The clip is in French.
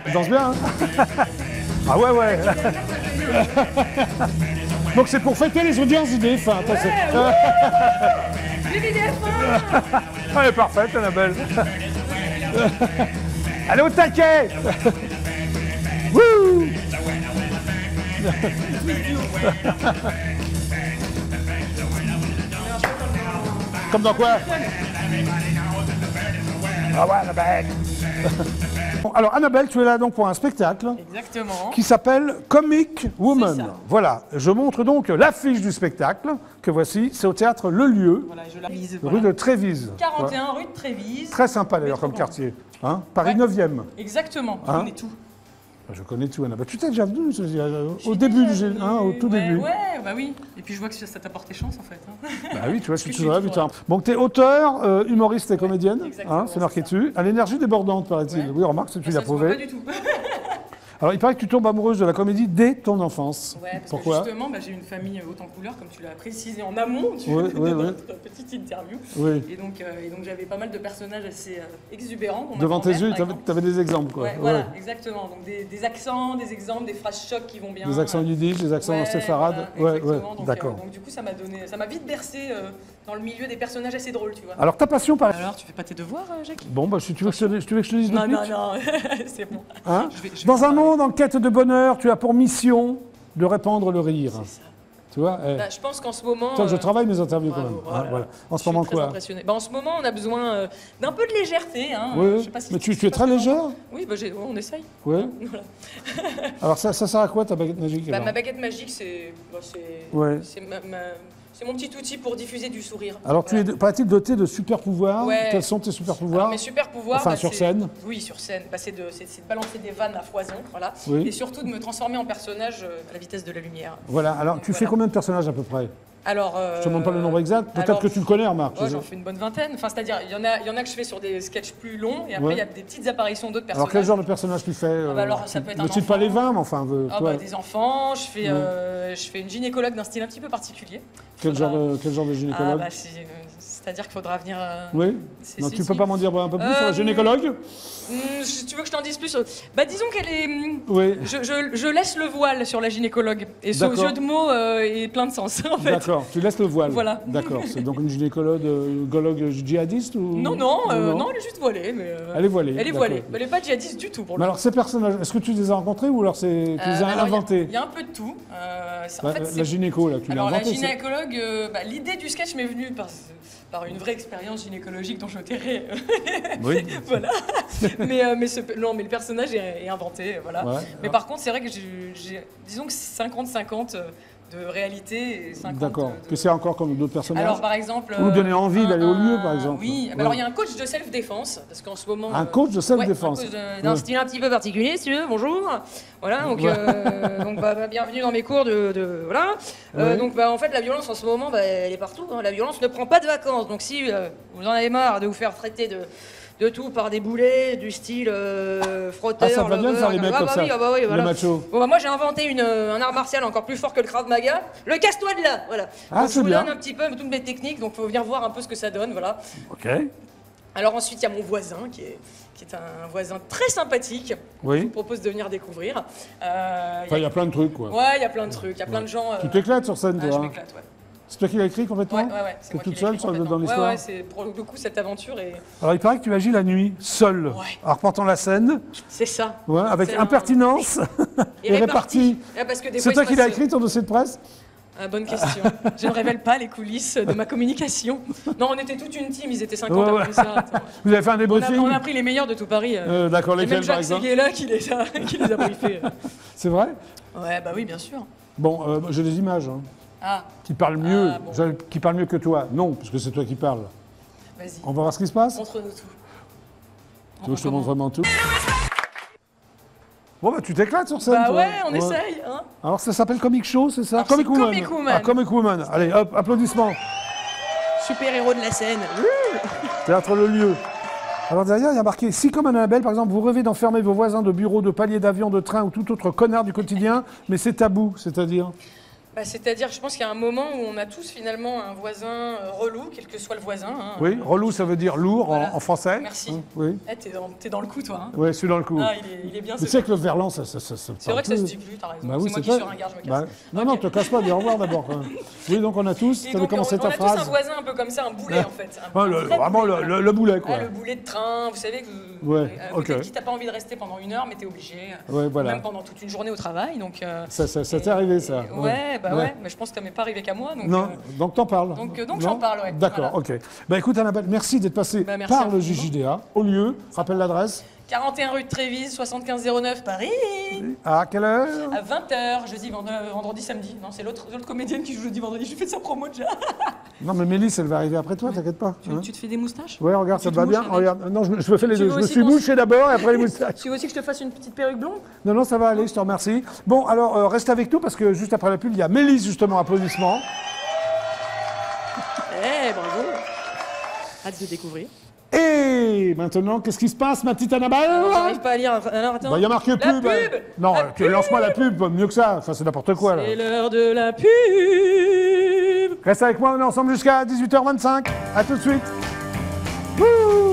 Elle danse bien, hein? Ah ouais, ouais. Donc c'est pour fêter les audiences du DF1. Vive DF1. Elle est parfaite, Annabelle. Allez au taquet. Wouh. Comme dans quoi? Ah ouais, Annabelle. Bon, alors Annabelle, tu es là donc pour un spectacle. Exactement. Qui s'appelle Comic Woman. C'est ça. Voilà, je montre donc l'affiche du spectacle que voici. C'est au théâtre Le Lieu, Voilà, je la vise. rue de Trévise. 41 rue de Trévise. Très sympa d'ailleurs comme quartier. Hein, Paris 9e. Exactement, je Hein? connais tout. Je connais tout, Annabelle. Tu t'es déjà venu au début, au tout début. Ouais, bah oui. Et puis je vois que ça t'a porté chance en fait. Hein. Bah oui, tu vois, je suis Que toujours là, je suis putain. Donc tu es auteur, humoriste et comédienne, exactement, hein, c'est marqué c'est ça. dessus. À l'énergie débordante, paraît-il. Ouais. Oui, remarque, tu Ça l'as se voit pas prouvé. du tout. Alors il paraît que tu tombes amoureuse de la comédie dès ton enfance. Ouais, parce Pourquoi? que justement, bah, j'ai une famille haute en couleur, comme tu l'as précisé en amont Oui, oui, de oui. notre petite interview. Oui. Et donc j'avais pas mal de personnages assez exubérants. pour ma Devant tes grand-mère, yeux, par tu exemple. avais des exemples, quoi. Ouais, Ouais. voilà, exactement. Donc des accents, des exemples, des phrases chocs qui vont bien. Des accents yiddish, des accents Ouais, séfarades. voilà, Ouais, ouais, exactement. Donc, d'accord. donc du coup, ça m'a vite bercé dans le milieu des personnages assez drôles, tu vois. Alors ta passion, par Alors, tu fais pas tes devoirs, Jacques? Bon, bah, si tu veux que je te dise Non, le non, pitch, non, c'est bon. hein Je vais Dans un parler. monde en quête de bonheur, tu as pour mission de répandre le rire. C'est ça. Tu vois Bah, je pense qu'en ce moment. Toi, je travaille mes interviews quand bravo, même. voilà. Voilà. En Je ce moment, suis très quoi? impressionnée. Bah, en ce moment, on a besoin d'un peu de légèreté. Hein. Oui, Je sais pas si mais tu es sais très pas comment- légère. Oui, bah, on essaye. Oui. Voilà. Alors ça sert à quoi ta baguette magique Bah, alors ma baguette magique, c'est Ouais. c'est mon petit outil pour diffuser du sourire. Alors tu es, paraît-il, doté de super pouvoirs. Ouais. Quels sont tes super Alors, pouvoirs? mes super pouvoirs, Enfin, bah, sur c'est- scène. Oui, sur scène. Bah, c'est de balancer des vannes à foison, voilà. Oui. Et surtout de me transformer en personnage à la vitesse de la lumière. Voilà. Alors tu fais Voilà. combien de personnages à peu près? Alors, Je te demande pas le nombre exact. Peut-être alors, que tu le connais, remarque. ouais, j'en fais une bonne vingtaine. Enfin, c'est-à-dire, il y en a que je fais sur des sketchs plus longs, et après Ouais. il y a des petites apparitions d'autres Alors personnages. quel genre de personnage tu fais? bah, alors, ça peut être un Ne cite pas enfant. les 20, mais enfin, Ah, toi, bah, des enfants, je fais une gynécologue d'un style un petit peu particulier. quel genre de Ah, gynécologue? bah, c'est-à-dire qu'il faudra venir. Oui. c'est- Non, si, tu peux si. pas m'en dire un peu plus sur la gynécologue? Tu veux que je t'en dise plus? Bah, disons qu'elle est. Oui. Je laisse le voile sur la gynécologue. Et ce D'accord. jeu de mots est plein de sens, en fait. D'accord. Tu laisses le voile. Voilà. D'accord. C'est donc une gynécologue djihadiste ou? Non, non, elle est juste voilée. Mais, Elle est voilée. Elle est d'accord. voilée. Elle n'est pas djihadiste du tout, pour le Mais coup. alors ces personnages, est-ce que tu les as rencontrés ou alors tu les as Alors, inventés? Il y a un peu de tout. En fait, La gynéco, là, tu l'as alors, la inventée? gynécologue, l'idée du sketch m'est venue par une vraie expérience gynécologique dont je tairai. Oui. Voilà. mais le personnage est inventé. Voilà. Ouais. Mais par contre, c'est vrai que j'ai disons que c'est 50-50 de réalité et 50 D'accord. de- Que c'est encore comme d'autres personnages? Alors, par exemple. Ou donner envie d'aller au lieu, par exemple. Oui, Ouais. alors il y a un coach de self-défense, parce qu'en ce moment. Un coach de self-défense. Ouais, un coach d'un style un petit peu particulier, si tu veux, bonjour. Voilà, donc, bienvenue dans mes cours voilà. Ouais. Donc, en fait, la violence en ce moment, elle est partout. Hein. La violence ne prend pas de vacances. Donc, si vous en avez marre de vous faire traiter de tout par des boulets, du style frotteur. Ah, ça va bien de faire les mecs comme ça, oui, les voilà. machos. Bon, moi, j'ai inventé un art martial encore plus fort que le Krav Maga. Le casse-toi de là, voilà. Ah, Donc, c'est je vous bien. donne un petit peu toutes mes techniques, donc il faut venir voir un peu ce que ça donne, voilà. Ok. Alors ensuite, il y a mon voisin, qui est un voisin très sympathique. Oui. Je vous propose de venir découvrir. Enfin, il y a plein de trucs, quoi. Ouais, il y a plein de trucs, il y a plein de gens... Tu t'éclates sur scène, je toi, hein? m'éclate, ouais. C'est toi qui l'as écrit complètement? Ouais, c'est T'es moi toute qui l'ai seule écrit complètement. dans l'histoire? Ouais, c'est pour le coup cette aventure et... Alors, il paraît que tu agis la nuit, seul, Ouais. en reportant la scène, C'est ça. ouais, avec C'est impertinence et répartie. Ouais, parce que des C'est fois, toi il se qui l'as passe- écrit, ton dossier de presse? Bonne question. Je ne révèle pas les coulisses de ma communication. Non, on était toute une team, ils étaient 50 Ouais, à ouais. faire ça. Attends. Vous avez fait un débriefing? On a pris les meilleurs de tout Paris. D'accord, et lesquels, même par Jacques exemple? Séguéla qui les a briefés. C'est vrai? Ouais, bah oui, bien sûr. Bon, j'ai des images, hein, Ah, qui parlent mieux, bon. qui parlent mieux que toi. Non, parce que c'est toi qui parles. vas-y. On va voir ce qui se passe? Montre-nous tout. Tu veux que je te montre vraiment tout? Bon, bah, tu t'éclates sur scène, Bah toi. ouais, on essaye. Hein. Alors, ça s'appelle Comic Show, c'est ça? Alors, c'est Comic Woman. Ah, Comic Woman. Allez, hop, applaudissements. Super-héros de la scène. Théâtre Le Lieu. Alors derrière, il y a marqué « Si comme Annabelle, par exemple, vous rêvez d'enfermer vos voisins de bureau, de palier d'avion, de train ou tout autre connard du quotidien, mais c'est tabou, c'est-à-dire Bah, c'est-à-dire, je pense qu'il y a un moment où on a tous finalement un voisin relou, quel que soit le voisin. Hein. Oui, relou, ça veut dire lourd Voilà. en français. Merci. Oui. Eh, t'es dans le coup, toi. Hein. Oui, je suis dans le coup. Ah, il est bien. Tu sais que le verlan, ça C'est vrai que ça se dit plus, t'as raison. Bah oui, c'est moi qui ça. suis sur un garde, je me casse. Non, non, te casse pas, dis au revoir d'abord. Oui, donc on a tous, tu avais commencé ta on a phrase. tous un voisin un peu comme ça, un boulet en fait. Vraiment boulet, voilà. le boulet, quoi. Ah, le boulet de train, vous savez que Ouais, ok. si t'as pas envie de rester pendant 1 heure, mais t'es obligé. Ouais, voilà. Même pendant toute une journée au travail. Donc, Ça t'est arrivé, ça? Ouais, mais je pense que ça m'est pas arrivé qu'à moi. Donc, non, donc t'en parles. Donc Non j'en parle, ouais. D'accord, Voilà. ok. Bah écoute, Annabelle, merci d'être passée Merci par le infiniment. JJDA, au lieu, rappelle l'adresse, 41 rue de Trévise, 7509 Paris. à quelle heure? À 20h, jeudi, vendredi, samedi. Non, c'est l'autre comédienne qui joue jeudi, vendredi. J'ai fait de sa promo déjà. Non, mais Mélisse, elle va arriver après toi, t'inquiète pas. Hein. Tu te fais des moustaches? Ouais, regarde, ça te va bien. avec. Regarde. Non, je me fais les Tu deux. veux Je me aussi suis qu'on mouché d'abord et après les moustaches. Tu veux aussi que je te fasse une petite perruque blonde? Non, non, ça va aller, je te remercie. Bon, alors, reste avec nous parce que juste après la pub, il y a Mélisse, justement, applaudissements. Eh, bravo. Hâte de découvrir. Et maintenant, qu'est-ce qui se passe, ma petite Annabelle? J'arrive pas à lire. Alors, attends. Bah, il y a marqué La pub. pub. Non, La pub. lance-moi la pub, mieux que ça. Enfin, c'est n'importe quoi, là. C'est l'heure de la pub. Reste avec moi, on est ensemble jusqu'à 18h25. À tout de suite. Wouh.